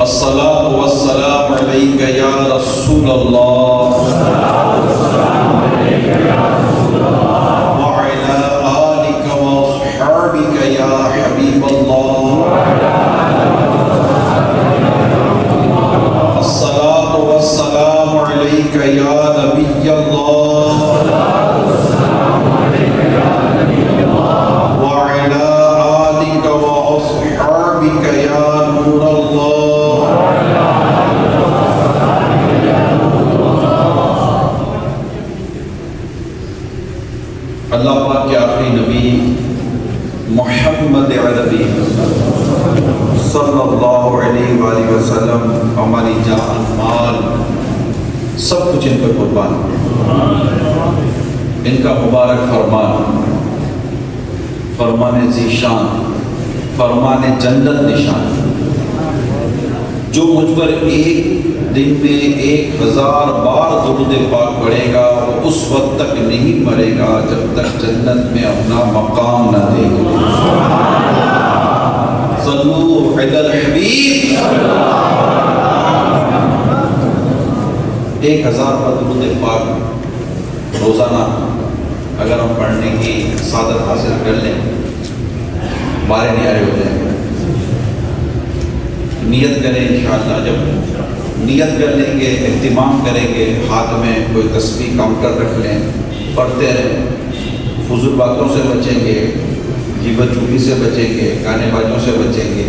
الصلاة والسلام عليك يا رسول الله وعلى آلك وأصحابك يا حبيب الله الصلاة والسلام عليك يا نبي الله وعلى آلك وأصحابك يا نور الله. اللہ پاک کے آخری نبی محمد عربی صلی اللہ علیہ وآلہ وسلم ہماری جان مال سب کچھ ان پر قربان، ان کا مبارک فرمان، فرمان ذیشان، فرمان جنت نشان، جو مجھ پر ایک دن میں 1000 بار درود پاک پڑھے گا وہ اس وقت تک نہیں مرے گا جب تک جنت میں اپنا مقام نہ دیکھ لے. صلو علی الحبیب. 1000 بار درود پاک روزانہ اگر ہم پڑھنے کی سعادت حاصل کر لیں بارے نیارے ہو جائیں. نیت کریں انشاءاللہ. جب نیت کر لیں گے، اہتمام کریں گے، ہاتھ میں کوئی تسبیح کاؤنٹر رکھ لیں، پڑھتے رہیں، فضول باتوں سے بچیں گے، غیبت چغلی سے بچیں گے، گانے بازوں سے بچیں گے،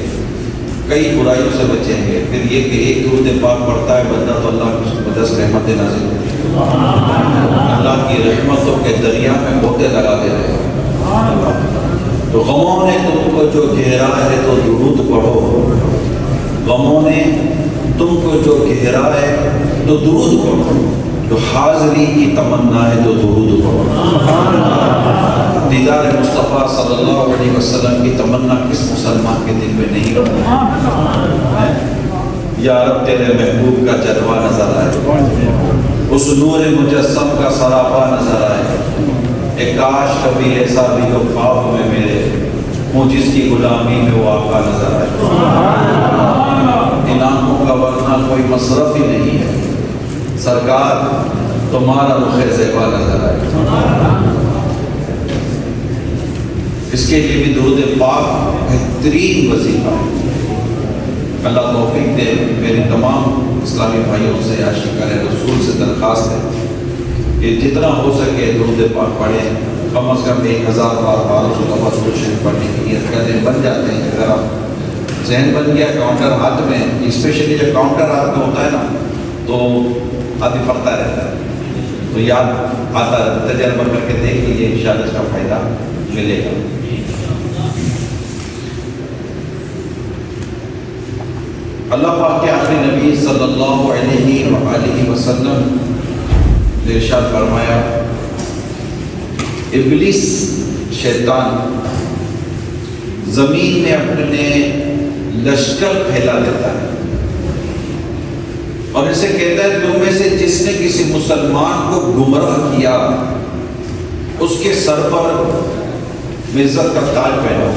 کئی برائیوں سے بچیں گے. پھر یہ کہ ایک درود پاک پڑھتا ہے بندہ تو اللہ کی زبردست رحمتیں نازل ہوتی ہیں. اللہ کی رحمتوں کے دریا میں موتے لگا دے رہے ہیں. تو غموں نے تم کو جو گھیرا ہے تو درود پڑھو، غموں نے تم کو جو گھیرا ہے تو درود پڑھو، جو حاضری کی تمنا ہے تو درود پڑھو. دیدار مصطفیٰ صلی اللہ علیہ وسلم کی تمنا کس مسلمان کے دل میں نہیں ہوتی؟ یا رب تیرے محبوب کا جلوہ نظر آئے، اس نور مجسم کا سراپا نظر آئے. اے کاش کبھی ایسا بھی ہو خواب میں میرے ہوں جس کی غلامی میں وہ آقا نظر آئے. ان آنکھوں کا ورنہ کوئی مصرف ہی نہیں ہے، سرکار تمہارا رخ زیبا نظر آئے. اس کے لیے بھی درود پاک بہترین وظیفہ ہے. اللہ توفیق دے. میری تمام اسلامی بھائیوں سے عاشقان رسول سے درخواست ہے کہ جتنا ہو سکے درود پاک پڑھیں. کم از کم 1000 بار 1200 شریف پڑھنے کی نیت کریں. بن جاتے ہیں. اگر آپ ذہن بن گیا کاؤنٹر ہاتھ میں، اسپیشلی جب کاؤنٹر ہاتھ میں ہوتا ہے نا تو آدمی پڑھتا رہتا ہے تو یاد آتا ہے. تجربہ کر کے دیکھ لیجیے، انشاءاللہ اس کا فائدہ ملے گا. اللہ پاک کے آخری نبی صلی اللہ علیہ وآلہ وسلم نے ارشاد فرمایا، ابلیس شیطان زمین میں اپنے لشکر پھیلا دیتا ہے اور اسے کہتا ہے تم میں سے جس نے کسی مسلمان کو گمراہ کیا اس کے سر پر عزت کا تاج پہناؤ.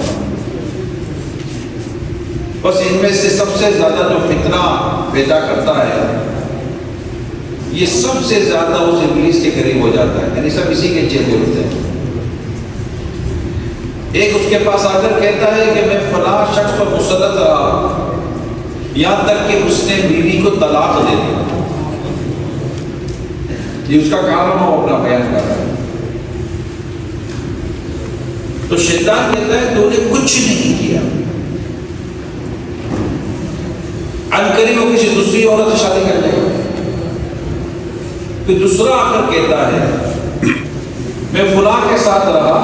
بس ان میں سے سب سے زیادہ جو فتنہ پیدا کرتا ہے یہ سب سے زیادہ اس ابلیس کے قریب ہو جاتا ہے. یعنی سب اسی کے چیتے ہوتے ہیں. ایک اس کے پاس آ کر کہتا ہے کہ میں فلاں شخص پر مسلط رہا، یہاں تک کہ اس نے بیوی کو طلاق دے دی. یہ اس کا کارنامہ وہ اپنا بیان کر رہا ہے. تو شیطان کہتا ہے تو نے کچھ نہیں کیا. عنقریب وہ کسی دوسری عورت سے شادی کر لے گا. پھر دوسرا آ کر کہتا ہے میں فلاں کے ساتھ رہا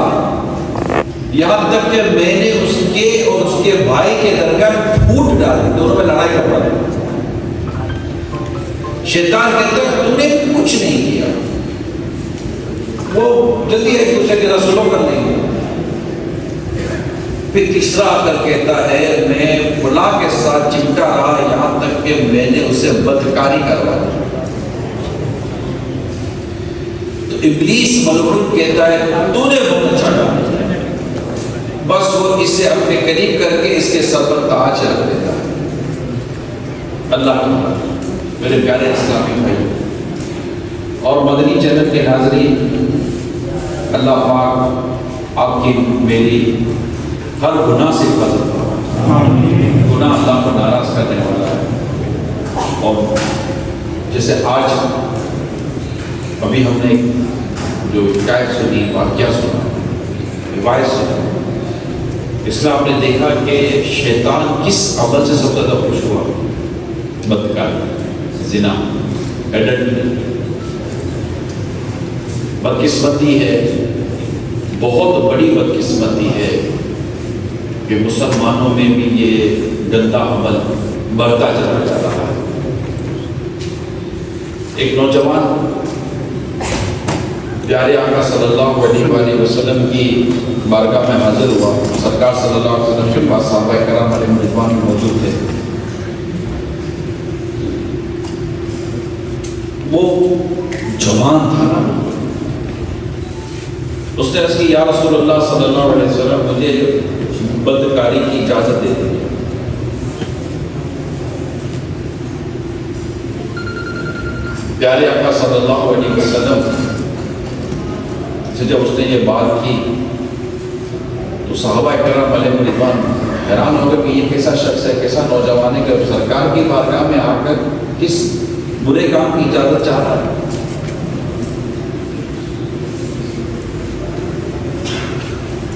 یہاں تک کہ میں نے اس کے اور اس کے بھائی کے درمیان پھوٹ ڈالی، دونوں میں لڑائی کر پڑی. شیطان کہتا ہے تو نے کچھ نہیں کیا. وہ جلدی ایک دوسرے کے رسولوں کر لیں گے. پھر تیسرا آ کر کہتا ہے میں فلاں کے ساتھ چمٹا رہا یہاں تک کہ میں نے اسے بدکاری کروا دی. تو ابلیس ملعون کہتا ہے تو نے بہت اچھا کام کیا. بس وہ اسے اپنے قریب کر کے اس کے سر پر تاج رکھ دیتا ہے. اللہ کی بات. میرے پیارے اسلامی بھائی اور مدنی چینل کے ناظرین، اللہ پاک آپ کی میری ہر گناہ سے حفاظت فرمائے. گناہ اللہ کو ناراض کرنے والا ہے. اور جیسے آج ابھی ہم نے جو حکایت سنی، واقعہ سنا، روایت سنی، اس میں آپ نے دیکھا کہ شیطان کس عمل سے سب سے زیادہ خوش ہوا؟ بدکاری، زنا، ایڈلٹری. بدقسمتی ہے، بہت بڑی بدقسمتی ہے کہ مسلمانوں میں بھی یہ گندا عمل بڑھتا چلا جا رہا ہے. ایک نوجوان پیارے آقا صلی اللہ علیہ وآلہ وسلم کی بارگاہ میں حاضر ہوا. سرکار صلی اللہ علیہ وسلم کے پاس صحابہ کرام علیہ رضوان موجود تھے. وہ جوان تھا نا، اس نے عرض کی یا رسول اللہ صلی اللہ علیہ وسلم مجھے بدکاری کی اجازت دے دی. پیارے آقا صلی اللہ علیہ وسلم سے جب اس نے یہ بات کی تو صحابہ کرام علیہ رضوان حیران ہو گئے کہ یہ کیسا شخص ہے، کیسا نوجوان ہے کہ سرکار کی بارگاہ میں آ کر کس برے کام کی اجازت چاہ رہا ہے.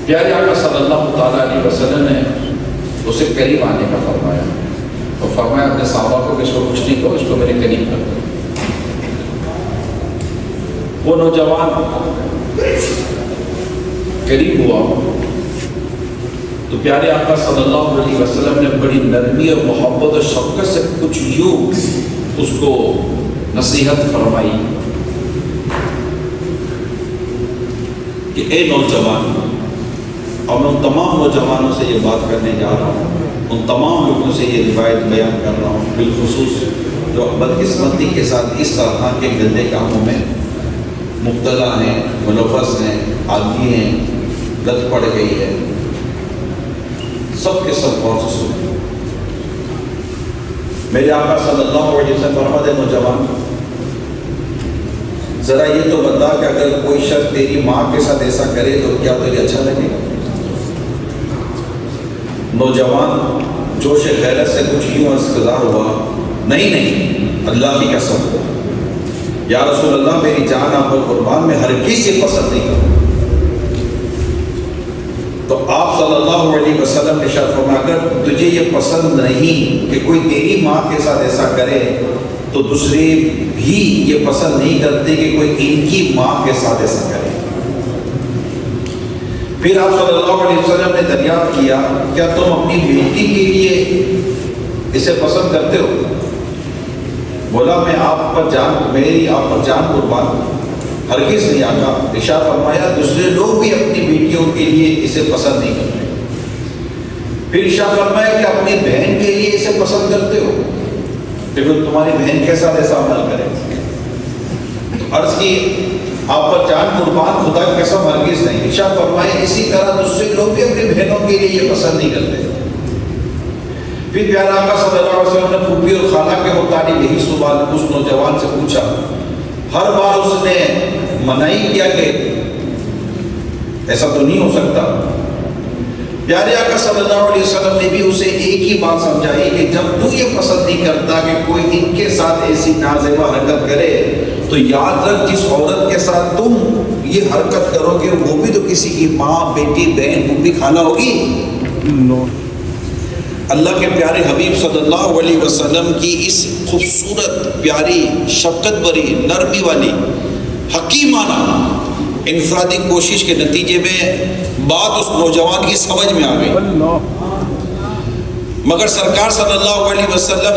پیارے آقا صلی اللہ تعالیٰ علیہ وسلم نے اسے قریب آنے کا فرمایا اور فرمایا اپنے صحابہ کو کہ اس کو کچھ نہیں کرو، اس کو میرے قریب کر دو. وہ نوجوان قریب ہوا تو پیارے آقا صلی اللہ علیہ وسلم نے بڑی نرمی اور محبت اور شفقت سے کچھ یوں اس کو نصیحت فرمائی کہ اے نوجوان، اور میں ان تمام نوجوانوں سے یہ بات کرنے جا رہا ہوں، ان تمام لوگوں سے یہ روایت بیان کر رہا ہوں، بالخصوص جو بدقسمتی کے ساتھ اس طرح کے گندے کاموں میں مبتلا ہیں، ملوث ہیں، عادی ہیں، لت پڑ گئی ہے. سب کے سب غور سے سنیں. میرے آقا صلی اللہ علیہ وسلم فرماتے نوجوان، ذرا یہ تو بتا کہ اگر کوئی شخص تیری ماں کے ساتھ ایسا کرے تو کیا تجھے اچھا لگے گا؟ نوجوان جوش غیرت سے کچھ یوں استظہار ہوا، نہیں اللہ کی قسم، یا رسول اللہ میری جان آپ کو قربان، میں ہرگز یہ پسند نہیں کروں. تو آپ صلی اللہ علیہ وسلم نے ارشاد فرمایا اگر تجھے یہ پسند نہیں کہ کوئی تیری ماں کے ساتھ ایسا کرے تو دوسرے بھی یہ پسند نہیں کرتے کہ کوئی ان کی ماں کے ساتھ ایسا کرے. پھر آپ صلی اللہ علیہ وسلم نے دریافت کیا کیا تم اپنی بیٹی کے لیے اسے پسند کرتے ہو؟ بولا میں آپ پر جان قربان، ہرگز نہیں. آقا ارشاد فرمایا دوسرے لوگ بھی اپنی بیٹیوں کے لیے اسے پسند نہیں کرتے. پھر ارشاد فرمایا کہ اپنی بہن کے لیے اسے پسند کرتے ہو، لیکن تمہاری بہن کے ساتھ ایسا عمل کرے. عرض کی آپ پر جان قربان، خدا کی قسم ہرگز نہیں. ارشاد فرمایا اسی طرح دوسرے لوگ بھی اپنی بہنوں کے لیے یہ پسند نہیں کرتے. پھر پیارا آقا صلی اللہ علیہ وسلم نے پھوپھی اور خالہ کے متعلق یہی سوال اس نوجوان سے پوچھا. ہر بار اس نے منائی کیا کہ ایسا تو نہیں ہو سکتا. پیارے آقا صلی اللہ علیہ وسلم نے بھی اسے ایک ہی بات سمجھائی کہ جب تو یہ پسند نہیں کرتا کہ کوئی ان کے ساتھ ایسی نازیبا حرکت کرے تو یاد رکھ جس عورت کے ساتھ تم یہ حرکت کرو گے وہ بھی تو کسی کی ماں، بیٹی، بہن، پھوپھی، خالہ ہوگی. اللہ کے پیارے حبیب صلی اللہ علیہ وسلم کی اس خوبصورت، پیاری، شفقت بری، نرمی والی، حکیمانہ انفرادی کوشش کے نتیجے میں بات اس نوجوان کی سمجھ میں آ گئی. مگر سرکار صلی اللہ علیہ وسلم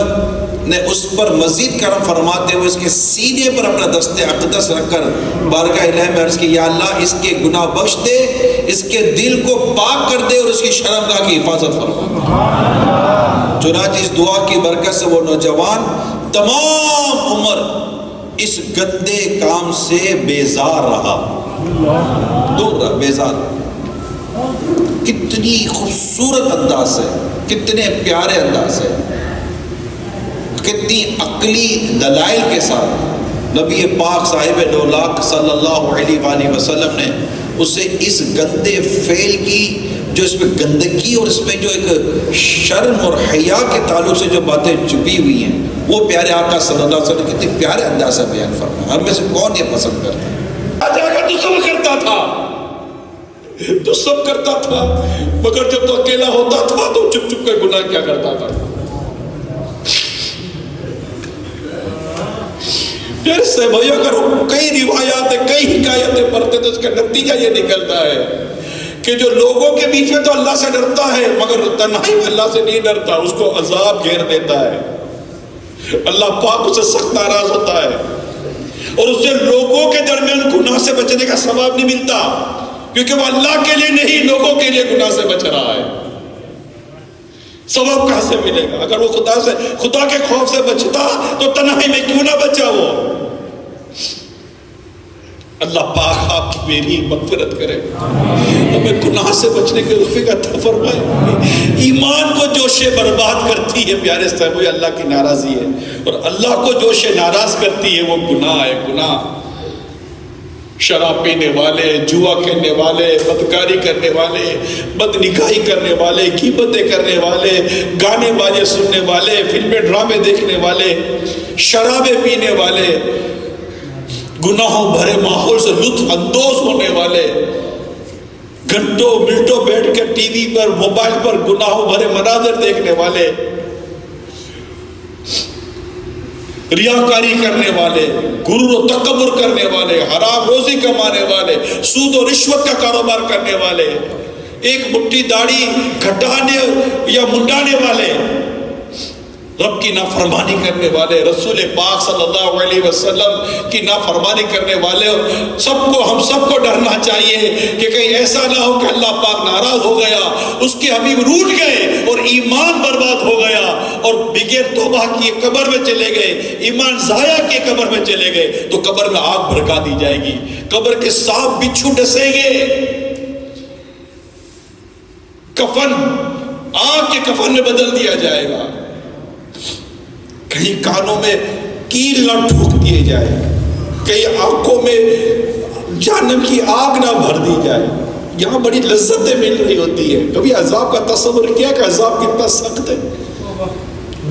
نے اس پر مزید کرم فرماتے ہوئے اس کے سینے پر اپنا دست اقدس رکھ کر بارگاہ الہی میں عرض کی یا اللہ اس کے گناہ بخش دے، اس کے دل کو پاک کر دے اور اس کی شرمگاہ کی حفاظت فرما. چنانچہ اس دعا کی برکت سے وہ نوجوان تمام عمر اس گندے کام سے بیزار رہا، دور رہا، بیزار. کتنی خوبصورت انداز ہے، کتنے پیارے انداز ہے، کتنی عقلی دلائل کے ساتھ نبی پاک صاحب دو لاکھ صلی اللہ علیہ وآلہ وسلم نے اسے اس گندے فعل کی جو اس میں گندگی اور اس میں جو ایک شرم اور حیا کے تعلق سے جو باتیں چھپی ہوئی ہیں وہ پیارے آقا صلی اللہ علیہ وسلم کتنے پیارے انداز سے بیان فرمایا. ہم میں سے کون یہ پسند کرتا ہے؟ تو سب کرتا تھا، تو سب کرتا تھا، مگر جب تو اکیلا ہوتا تھا تو چپ چپ کے گناہ کیا کرتا تھا. پھر سے بھائی اگر کئی روایات کئی حکایتیں پڑھتے تو اس کا نتیجہ یہ نکلتا ہے کہ جو لوگوں کے بیچ میں تو اللہ سے ڈرتا ہے مگر تنہائی میں اللہ سے نہیں ڈرتا، اس کو عذاب گھیر دیتا ہے. اللہ پاک اسے سخت ناراض ہوتا ہے اور اسے لوگوں کے درمیان گناہ سے بچنے کا ثواب نہیں ملتا، کیونکہ وہ اللہ کے لیے نہیں لوگوں کے لیے گناہ سے بچ رہا ہے. ثواب کہاں سے ملے گا؟ اگر وہ خدا کے خوف سے بچتا تو تنہائی میں کیوں نہ بچا وہ. اللہ پاک آپ کی میری مغفرت کرے، ہمیں گناہ سے بچنے کے توفیق عطا فرمائے. ایمان کو جوش برباد کرتی ہے پیارے صاحب یہ اللہ کی ناراضی ہے، اور اللہ کو جوش ناراض کرتی ہے وہ گناہ ہے. گناہ شراب پینے والے، جوا کھیلنے والے، بدکاری کرنے والے، بد نگاہی کرنے والے، غیبتیں کرنے والے، گانے باجے سننے والے، فلمیں ڈرامے دیکھنے والے، شرابیں پینے والے، گناہوں بھرے ماحول سے لطف اندوز ہونے والے، گھنٹوں منٹوں بیٹھ کے ٹی وی پر موبائل پر گناہوں بھرے مناظر دیکھنے والے، ریاکاری کرنے والے، غرور و تکبر کرنے والے، حرام روزی کمانے والے، سود و رشوت کا کاروبار کرنے والے، ایک مٹھی داڑھی گھٹانے یا منڈانے والے، رب کی نافرمانی کرنے والے، رسول پاک صلی اللہ علیہ وسلم کی نافرمانی کرنے والے. ہم سب کو ڈرنا چاہیے کہ کہیں ایسا نہ ہو کہ اللہ پاک ناراض ہو گیا، اس کے حبیب روٹ گئے اور ایمان برباد ہو گیا اور بغیر توبہ کیے قبر میں چلے گئے، ایمان ضائع کے قبر میں چلے گئے تو قبر میں آگ بھڑکا دی جائے گی، قبر کے سانپ بچھو ڈسیں گے، کفن آگ کے کفن میں بدل دیا جائے گا، کہیں کانوں میں کیل نہ ٹھوک دیے جائے، کہیں آنکھوں میں جہنم کی آگ نہ بھر دی جائے. یہاں بڑی لذتیں مل رہی ہوتی ہے، کبھی عذاب کا تصور کیا کہ عذاب کتنا سخت ہے.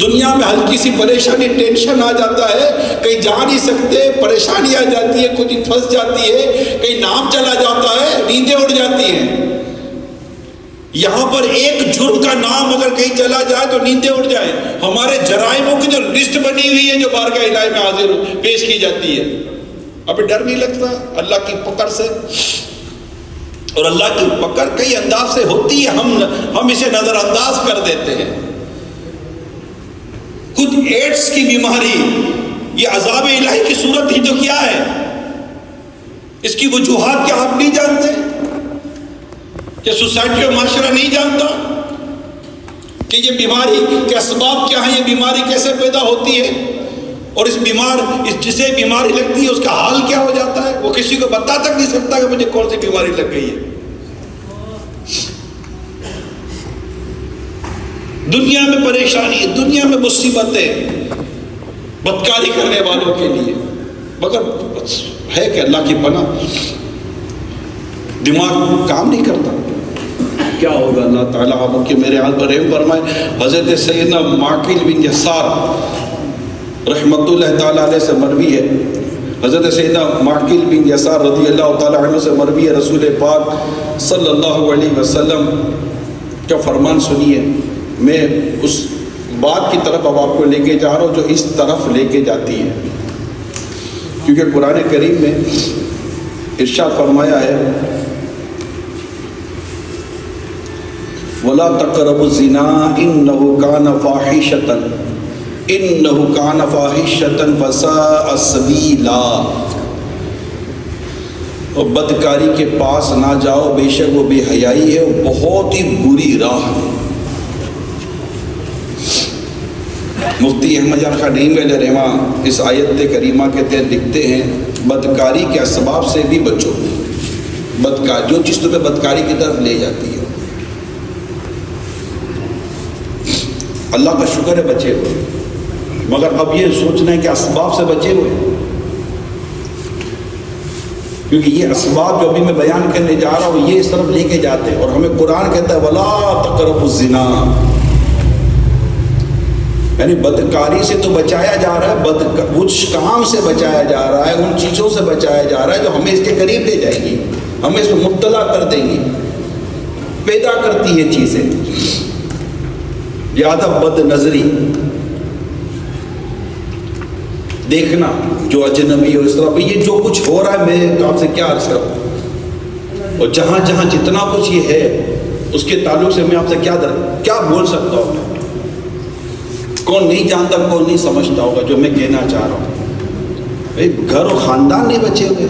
دنیا میں ہلکی سی پریشانی ٹینشن آ جاتا ہے، کہیں جا نہیں سکتے، پریشانی آ جاتی ہے، کچھ پھنس جاتی ہے، کہیں نام چلا جاتا ہے، نیندیں اڑ جاتی ہیں. یہاں پر ایک جرم کا نام اگر کہیں چلا جائے تو نیندیں اڑ جائیں. ہمارے جرائموں کی جو لسٹ بنی ہوئی ہے جو بارگاہ الہی میں حاضر پیش کی جاتی ہے، ابھی ڈر نہیں لگتا اللہ کی پکڑ سے؟ اور اللہ کی پکڑ کئی انداز سے ہوتی ہے، ہم اسے نظر انداز کر دیتے ہیں. خود ایڈز کی بیماری یہ عذاب الہی کی صورت ہی تو کیا ہے؟ اس کی وجوہات کیا آپ نہیں جانتے؟ کہ سوسائٹی اور معاشرہ نہیں جانتا کہ یہ بیماری کے اسباب کیا ہیں، یہ بیماری کیسے پیدا ہوتی ہے، اور جسے بیماری لگتی ہے اس کا حال کیا ہو جاتا ہے؟ وہ کسی کو بتا تک نہیں سکتا کہ مجھے کون سی بیماری لگ گئی ہے. دنیا میں پریشانی، دنیا میں مصیبتیں بدکاری کرنے والوں کے لیے، مگر ہے کہ اللہ کی پناہ دماغ کام نہیں کرتا. کیا ہوگا؟ اللہ تعالیٰ آپ کی میرے حال پر رحم فرمائے. حضرت سیدنا معقل بن یسار رحمت اللہ تعالیٰ علیہ سے مروی ہے، حضرت سیدنا معقل بن یسار رضی اللہ تعالیٰ عنہ سے مروی ہے، رسول پاک صلی اللہ علیہ وسلم کا فرمان سنیے. میں اس بات کی طرف اب آپ کو لے کے جا رہا ہوں جو اس طرف لے کے جاتی ہے، کیونکہ قرآن کریم میں ارشاد فرمایا ہے وَلَا تَقْرَبُوا الزِّنَا إِنَّهُ كَانَ فَاحِشَةً فَسَاءَ سَبِيلًا. اور بدکاری کے پاس نہ جاؤ، بے شک وہ بے حیائی ہے، وہ بہت ہی بری راہ ہے. مفتی احمد جان خان نعیم علیہ رحمہ اس آیت کریمہ کے تحت لکھتے ہیں بدکاری کے اسباب سے بھی بچو. بدکاری جو چیز تمہیں بدکاری کی طرف لے جاتی ہے، اللہ کا شکر ہے بچے ہوئے. مگر اب یہ سوچنا ہے کہ اسباب سے بچے ہوئے، کیونکہ یہ اسباب جو ابھی میں بیان کرنے جا رہا ہوں یہ اس طرف لے کے جاتے ہیں، اور ہمیں قرآن کہتا ہے وَلَا تَقْرَبُوا الزِّنَا، یعنی بدکاری سے تو بچایا جا رہا ہے، کچھ کام سے بچایا جا رہا ہے، ان چیزوں سے بچایا جا رہا ہے جو ہمیں اس کے قریب لے جائے گی، ہمیں اس میں مبتلا کر دیں گی، پیدا کرتی ہے چیزیں۔ زیادہ بد نظری دیکھنا جو اجنبی ہو، اس طرح یہ جو کچھ ہو رہا ہے میں آپ سے کیا عرض کروں، اور جہاں جہاں جتنا کچھ یہ ہے اس کے تعلق سے میں آپ سے کیا بول سکتا ہوں، کون نہیں جانتا کون نہیں سمجھتا ہوگا جو میں کہنا چاہ رہا ہوں۔ گھر و خاندان نہیں بچے ہوئے،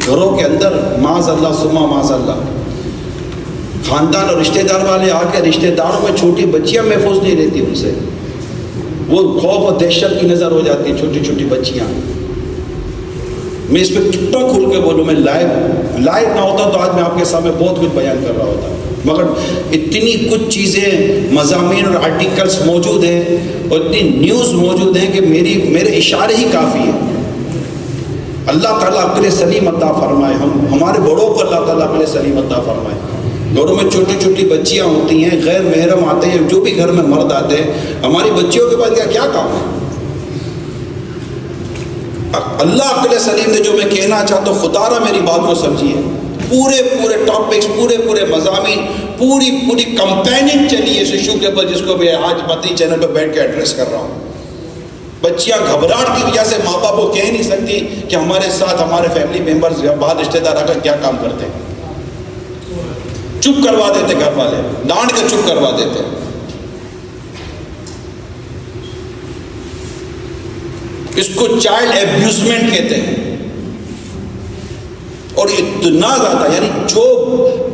گھروں کے اندر معاذ اللہ ثم معاذ اللہ خاندان اور رشتہ دار والے آ کے رشتہ داروں میں چھوٹی بچیاں محفوظ نہیں رہتی، ان سے وہ خوف اور دہشت کی نظر ہو جاتی ہیں، چھوٹی چھوٹی بچیاں۔ میں اس پہ کتنا کھل کے بولوں، میں لائیو نہ ہوتا تو آج میں آپ کے سامنے بہت کچھ بیان کر رہا ہوتا، مگر اتنی کچھ چیزیں مضامین اور آرٹیکلز موجود ہیں اور اتنی نیوز موجود ہیں کہ میرے اشارے ہی کافی ہیں۔ اللہ تعالیٰ عقل سلیم عطا فرمائے، ہمارے بڑوں کو اللہ تعالیٰ عقل سلیم عطا فرمائے۔ گھروں میں چھوٹی چھوٹی بچیاں ہوتی ہیں، غیر محرم آتے ہیں، جو بھی گھر میں مرد آتے ہیں، ہماری بچیوں کے پاس کیا کام ہے؟ اللہ عقل سلیم نے جو میں کہنا چاہتا ہوں، خدا را میری بات کو سمجھیے، پورے ٹاپکس، پورے مضامین، پوری کمپیننگ چلی اس ایشو کے اوپر، جس کو میں آج مدنی چینل پہ بیٹھ کے ایڈریس کر رہا ہوں۔ بچیاں گھبراہٹ کی وجہ سے ماں باپ کو کہہ نہیں سکتی کہ ہمارے ساتھ ہمارے فیملی ممبرز یا بعض رشتہ دار آ کر کیا کام کرتے ہیں، چپ کروا دیتے، گھر والے ڈانٹ کے چپ کروا دیتے۔ اس کو چائلڈ ایبیوزمنٹ کہتے ہیں، اور اتنا زیادہ، یعنی جو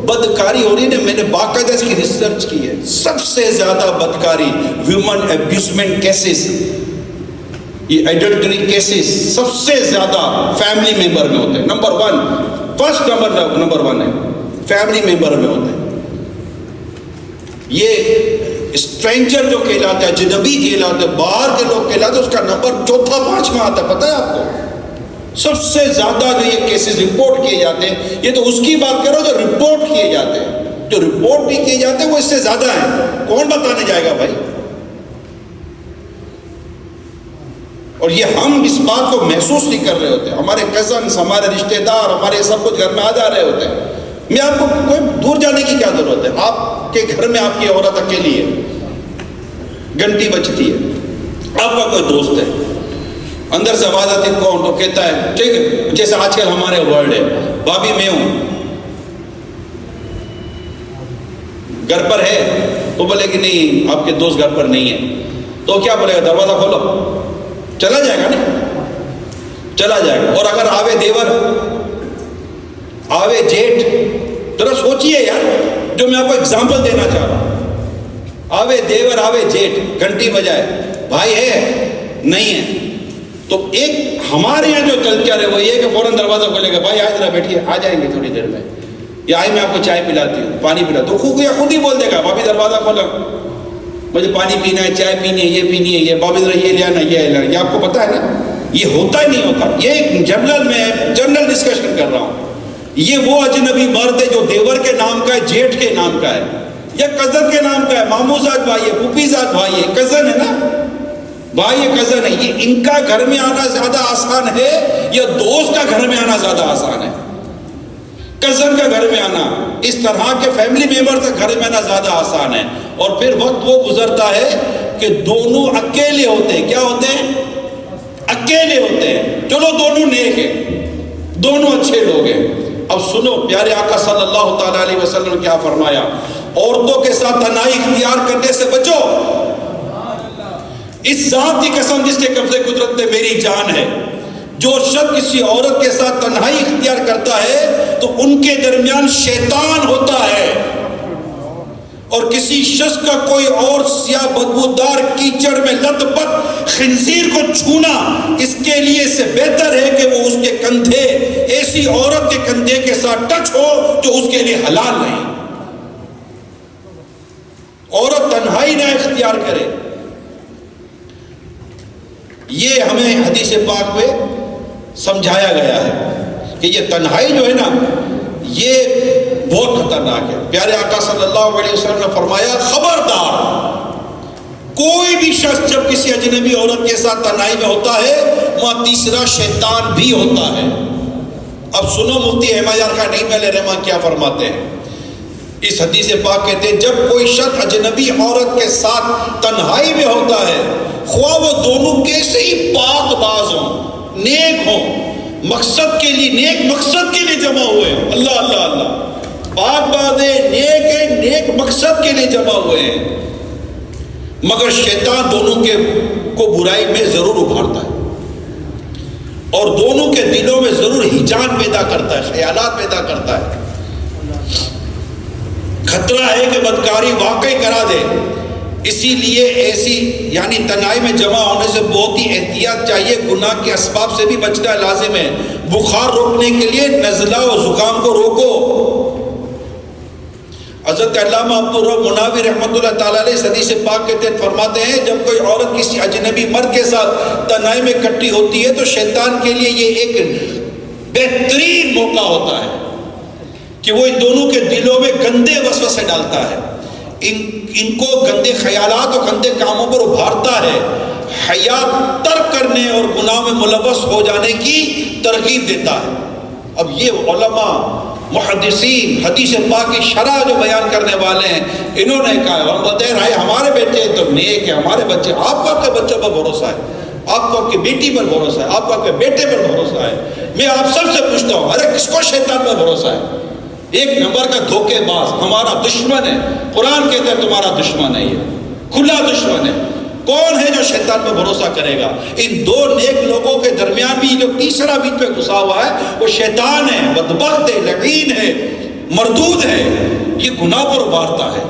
بدکاری ہو رہی ہے، میں نے باقاعدہ اس کی ریسرچ کی ہے، سب سے زیادہ بدکاری ویمن ایبیوزمنٹ کیسز، یہ ایڈلٹری کیسز سب سے زیادہ فیملی ممبر میں ہوتے ہیں۔ نمبر ون ہے فیملی ممبر میں ہوتے ہیں۔ یہ اسٹرینجر جو کہلاتے ہیں، اجنبی کہلاتے ہیں، باہر کے لوگ کہلاتے ہیں، اس کا نمبر 4تھا 5واں آتا ہے، پتہ ہے آپ کو؟ سب سے زیادہ جو یہ کیسز رپورٹ کیے جاتے ہیں، یہ تو اس کی بات کرو جو رپورٹ کیے جاتے ہیں، جو رپورٹ بھی کیے جاتے ہیں وہ اس سے زیادہ ہیں، کون بتانے جائے گا بھائی؟ اور یہ ہم اس بات کو محسوس نہیں کر رہے ہوتے، ہمارے کزنس، ہمارے رشتہ دار، ہمارے سب کچھ گھر میں آ جا رہے ہوتے ہیں۔ میں آپ کو کوئی دور جانے کی کیا ضرورت ہے، آپ کے گھر میں آپ کی عورت اکیلی ہے، گھنٹی بجتی ہے، آپ کا کوئی دوست ہے، اندر سے آواز آتی ہے کون، تو کہتا ہے ٹھیک ہے، جیسے آج کل ہمارے ورڈ ہے، بھابھی میں ہوں، گھر پر ہے، تو بولے کہ نہیں آپ کے دوست گھر پر نہیں ہے، تو کیا بولے گا، دروازہ کھولو، چلا جائے گا نا، چلا جائے گا۔ اور اگر آوے دیور، آوے جیٹھ، ذرا سوچئے یار، جو میں آپ کو اگزامپل دینا چاہ رہا ہوں، آوے دیور، آوے جیٹھ، گھنٹی بجائے، بھائی ہے نہیں ہے، تو ایک ہمارے یہاں جو کلچر ہے وہ یہ کہ فوراً دروازہ کھولے گا، بھائی آج ذرا بیٹھیے، آ جائیں گے تھوڑی دیر میں، یا آئی میں آپ کو چائے پلاتی ہوں، پانی پلاتا ہوں، خود ہی بول دے گا، بھابھی دروازہ کھولا، مجھے پانی پینا ہے، چائے پینی ہے، یہ پینی ہے، یہ بھابھی ذرا یہ لے آنا، یہ لے آنا، یہ آپ کو پتہ ہے نا، یہ ہوتا ہی نہیں ہوتا، یہ ایک جنرل ڈسکشن کر رہا ہوں۔ یہ وہ اجنبی مرد ہے جو دیور کے نام کا ہے، جیٹھ کے نام کا ہے، یا کزن کے نام کا ہے، ماموں زاد بھائی ہے، پھوپھی زاد بھائی ہے، کزن ہے نا، بھائی ہے، کزن ہے، یہ ان کا گھر میں آنا زیادہ آسان ہے یا دوست کا گھر میں آنا زیادہ آسان ہے؟ کزن کا گھر میں آنا، اس طرح کے فیملی ممبر کا گھر میں آنا زیادہ آسان ہے، اور پھر وقت وہ گزرتا ہے کہ دونوں اکیلے ہوتے ہیں، کیا ہوتے ہیں؟ اکیلے ہوتے ہیں، چلو دونوں نیک ہیں، دونوں اچھے لوگ ہیں۔ اب سنو، پیارے آقا صلی اللہ تعالیٰ علیہ وسلم نے کیا فرمایا، عورتوں کے ساتھ تنہائی اختیار کرنے سے بچو، اس ذات کی قسم جس کے قبضے قدرت میں میری جان ہے، جو شخص کسی عورت کے ساتھ تنہائی اختیار کرتا ہے تو ان کے درمیان شیطان ہوتا ہے، اور کسی شخص کا کوئی اور سیاہ بدبودار کیچڑ میں لت پت خنزیر کو چھونا اس کے لیے سے بہتر ہے کہ وہ اس کے کندھے ایسی عورت کے کندھے کے ساتھ ٹچ ہو جو اس کے لیے حلال نہیں۔ عورت تنہائی نہ اختیار کرے، یہ ہمیں حدیث پاک میں سمجھایا گیا ہے کہ یہ تنہائی جو ہے نا یہ بہت خطرناک ہے. پیارے آقا صلی اللہ علیہ وسلم نے فرمایا خبردار کوئی بھی شخص جب کسی اجنبی عورت کے ساتھ تنہائی میں ہوتا ہے وہاں تیسرا شیطان بھی ہوتا ہے. اب سنو مفتی احمد یار خان نعیم علیہ رحمٰن کیا فرماتے ہیں. اس حدیث پاک کہتے ہیں جب کوئی شخص اجنبی عورت کے ساتھ تنہائی میں ہوتا ہے خواہ وہ دونوں کیسے ہی پاک باز ہوں نیک ہوں مقصد کے لیے نیک مقصد کے لیے جمع ہوئے ہیں. اللہ اللہ اللہ پاک باز ہے نیک مقصد کے لیے جمع ہوئے ہیں مگر شیطان دونوں کے کو برائی میں ضرور ابھارتا ہے اور دونوں کے دلوں میں ضرور ہیجان پیدا کرتا ہے خیالات پیدا کرتا ہے. خطرہ ہے کہ بدکاری واقعی کرا دے. اسی لیے ایسی یعنی تنہائی میں جمع ہونے سے بہت ہی احتیاط چاہیے. گناہ کے اسباب سے بھی بچنا لازم ہے. بخار روکنے کے لیے نزلہ و زکام کو روکو. حضرت علامہ عبدالرحمن مناوی رحمۃ اللہ تعالیٰ علیہ حدیث پاک کے تحت فرماتے ہیں جب کوئی عورت کسی اجنبی مرد کے ساتھ تنہائی میں اکٹھی ہوتی ہے تو شیطان کے لیے یہ ایک بہترین موقع ہوتا ہے کہ وہ ان دونوں کے دلوں میں گندے وسوسے ڈالتا ہے ان کو گندے خیالات اور گندے کاموں پر ابھارتا ہے حیا ترک کرنے اور گناہ میں ملوث ہو جانے کی ترغیب دیتا ہے. اب یہ علماء محدثین حدیث پاک کی شرح جو بیان کرنے والے ہیں انہوں نے کہا ہم بتائیں رہے ہمارے بیٹے تو نیک ہے ہمارے بچے آپ کو آپ کے بچوں پر بھروسہ ہے آپ کو آپ کی بیٹی پر بھروسہ ہے آپ کو آپ کے بیٹے پر بھروسہ ہے. میں آپ سب سے پوچھتا ہوں ارے کس کو شیطان پر بھروسہ ہے؟ ایک نمبر کا دھوکے باز ہمارا دشمن ہے. قرآن کہتا ہے تمہارا دشمن ہے یہ کھلا دشمن ہے. کون ہے جو شیطان پر بھروسہ کرے گا؟ ان دو نیک لوگوں کے درمیان بھی جو تیسرا بیچ پہ گھسا ہوا ہے وہ شیطان ہے بدبخت ہے لعین ہے مردود ہے. یہ گناہ پر ابھارتا ہے.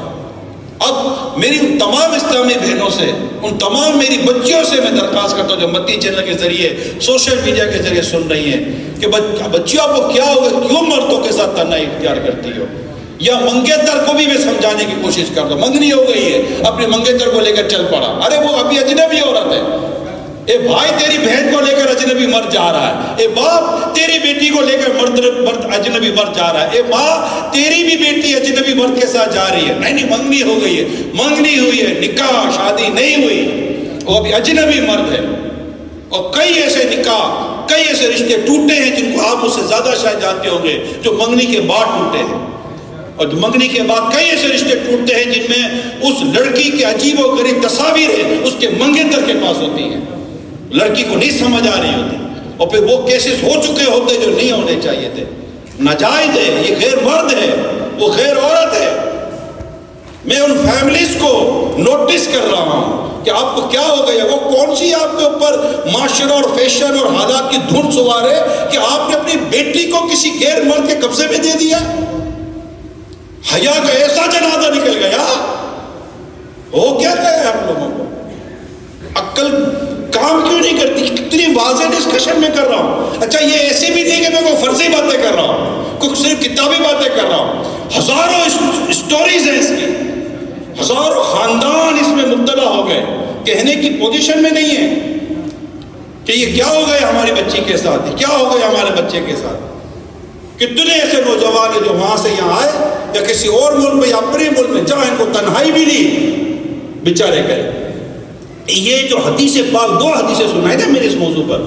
اب میری ان تمام اسلامی بہنوں سے ان تمام میری بچیوں سے میں درخواست کرتا ہوں جو مدنی چینل کے ذریعے سوشل میڈیا کے ذریعے سن رہی ہیں کہ بچیوں آپ کو کیا ہوگا کیوں مردوں کے ساتھ تنہائی اختیار کرتی ہو؟ یا منگیتر کو بھی میں سمجھانے کی کوشش کر دوں منگنی ہو گئی ہے اپنے منگیتر کو لے کر چل پڑا ارے وہ ابھی اجنبی عورت ہے. اے بھائی تیری بہن کو لے کر اجنبی مرد جا رہا ہے. اے باپ تیری بیٹی کو لے کر مرد اجنبی مرد جا رہا ہے. اے ماں تیری بھی بیٹی اجنبی مرد کے ساتھ جا رہی ہے. نہیں منگنی ہو گئی ہے منگنی ہوئی ہے نکاح شادی نہیں ہوئی وہ ابھی اجنبی مرد ہے. اور کئی ایسے نکاح کئی ایسے رشتے ٹوٹے ہیں جن کو آپ مجھ سے زیادہ شاید جانتے ہوں گے جو منگنی کے بعد ٹوٹے ہیں. اور منگنی کے بعد کئی ایسے رشتے ٹوٹتے ہیں جن میں اس لڑکی کے عجیب و غریب تصاویر ہیں اس کے منگیتر کے پاس ہوتی ہیں. لڑکی کو نہیں سمجھ آ رہی ہوتی اور پھر وہ کیسز ہو چکے ہوتے جو نہیں ہونے چاہیے تھے. ناجائز ہے یہ غیر مرد ہے وہ غیر عورت ہے. میں ان فیملیز کو نوٹس کر رہا ہوں کہ آپ کو کیا ہو گیا وہ کون سی آپ کے اوپر معاشرہ اور فیشن اور حالات کی دھن سوار ہے کہ آپ نے اپنی بیٹی کو کسی غیر مرد کے قبضے میں دے دیا. حیا کا ایسا جنازہ نکل گیا وہ کیا کہے ہم لوگوں کو عقل کام کیوں نہیں کرتی. کتنی واضح ڈسکشن میں کر رہا ہوں. اچھا یہ ایسے بھی نہیں کہ میں کوئی فرضی باتیں کر رہا ہوں کوئی صرف کتابی باتیں کر رہا ہوں. ہزاروں اسٹوریز ہیں اس کی ہزاروں خاندان اس میں مبتلا ہو گئے. کہنے کی پوزیشن میں نہیں ہے کہ یہ کیا ہو گیا ہماری بچی کے ساتھ کیا ہو گیا ہمارے بچے کے ساتھ. کتنے ایسے نوجوان ہیں جو وہاں سے یہاں آئے یا کسی اور ملک میں یا اپنے ملک میں جہاں ان کو تنہائی ملی بیچارے گئے. یہ جو حدیث پاک دو حدیثیں سنائی تھے میرے اس موضوع پر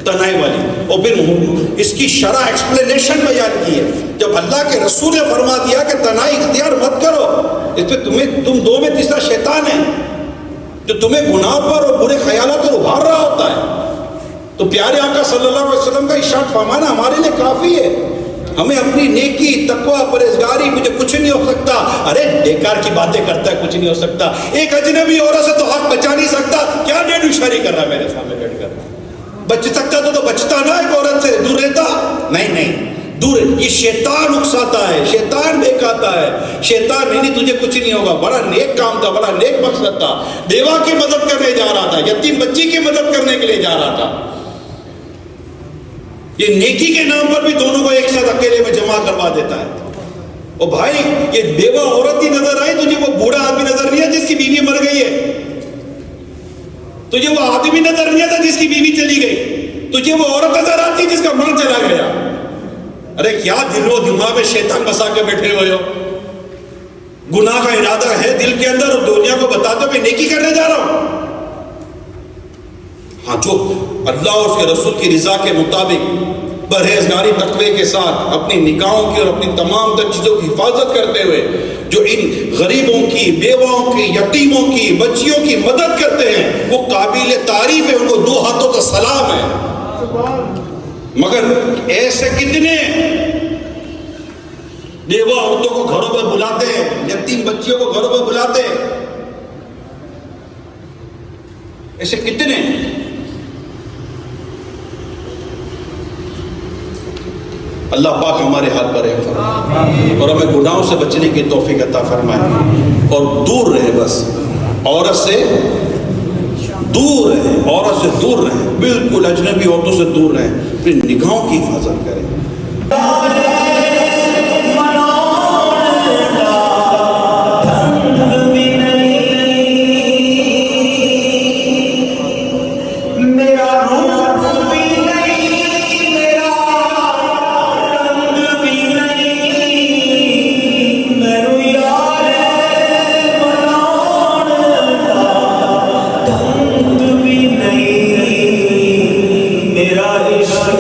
تنہائی والی اور پھر اس کی شرح ایکسپلینیشن بیان کی ہے. جب اللہ کے رسول نے فرما دیا کہ تنہائی اختیار مت کرو اس پہ تم دو میں تیسرا شیطان ہے جو تمہیں گناہ پر اور برے خیالات پر ابھار رہا ہوتا ہے. تو پیارے آقا صلی اللہ علیہ وسلم کا ارشاد فرمانا ہمارے لیے کافی ہے. ہمیں اپنی نیکی تقوی پرہیزگاری مجھے کچھ نہیں ہو سکتا. ارے بیکار کی باتیں کرتا ہے کچھ نہیں ہو سکتا. ایک اجنبی عورت سے تو حق بچا نہیں سکتا. کیا ڈیڑھ اشاری کر رہا ہے میرے سامنے بیٹھ کر؟ بچ سکتا تو بچتا نا ایک عورت سے دور رہتا. نہیں دور. یہ شیطان اکساتا ہے شیطان بہکاتا ہے. شیطان نہیں تجھے کچھ نہیں ہوگا. بڑا نیک کام تھا بڑا نیک مقصد تھا. بیوہ کی مدد کرنے جا رہا تھا یتیم بچی کی مدد کرنے کے لیے جا رہا تھا. یہ نیکی کے نام پر بھی دونوں کو ایک ساتھ اکیلے میں جمع کروا دیتا ہے. اور بھائی یہ بیوہ عورت ہی نظر آئی تجھے وہ بوڑھا آدمی نظر نہیں ہے جس کی بیوی مر گئی ہے. تجھے وہ آدمی نظر نہیں آتا جس کی بیوی چلی گئی، تجھے وہ عورت نظر آتی جس کا مرد چلا گیا. ارے کیا دل و دماغ میں شیطان بسا کے بیٹھے ہوئے ہو. گناہ کا ارادہ ہے دل کے اندر اور دنیا کو بتا دو میں نیکی کرنے جا رہا ہوں. ہاں جو اللہ اور اس کے رسول کی رضا کے مطابق پرہیزگاری تقوی کے ساتھ اپنی نکاحوں کی اور اپنی تمام تر چیزوں کی حفاظت کرتے ہوئے جو ان غریبوں کی، بیواؤں کی، یتیموں کی، بچیوں کی مدد کرتے ہیں وہ قابل تعریف ہے، ان کو 2 ہاتھوں کا سلام ہے. مگر ایسے کتنے بیوہ عورتوں کو گھروں میں بلاتے ہیں، یتیم بچیوں کو گھروں میں بلاتے ہیں، ایسے کتنے. اللہ پاک ہمارے حال پر رحم فرمائے اور ہمیں گناہوں سے بچنے کی توفیق عطا فرمائے اور دور رہے، بس عورت سے دور رہے، عورت سے دور رہے، بالکل اجنبی عورتوں سے دور رہے، پھر نگاہوں کی حفاظت کریں. میرا عشق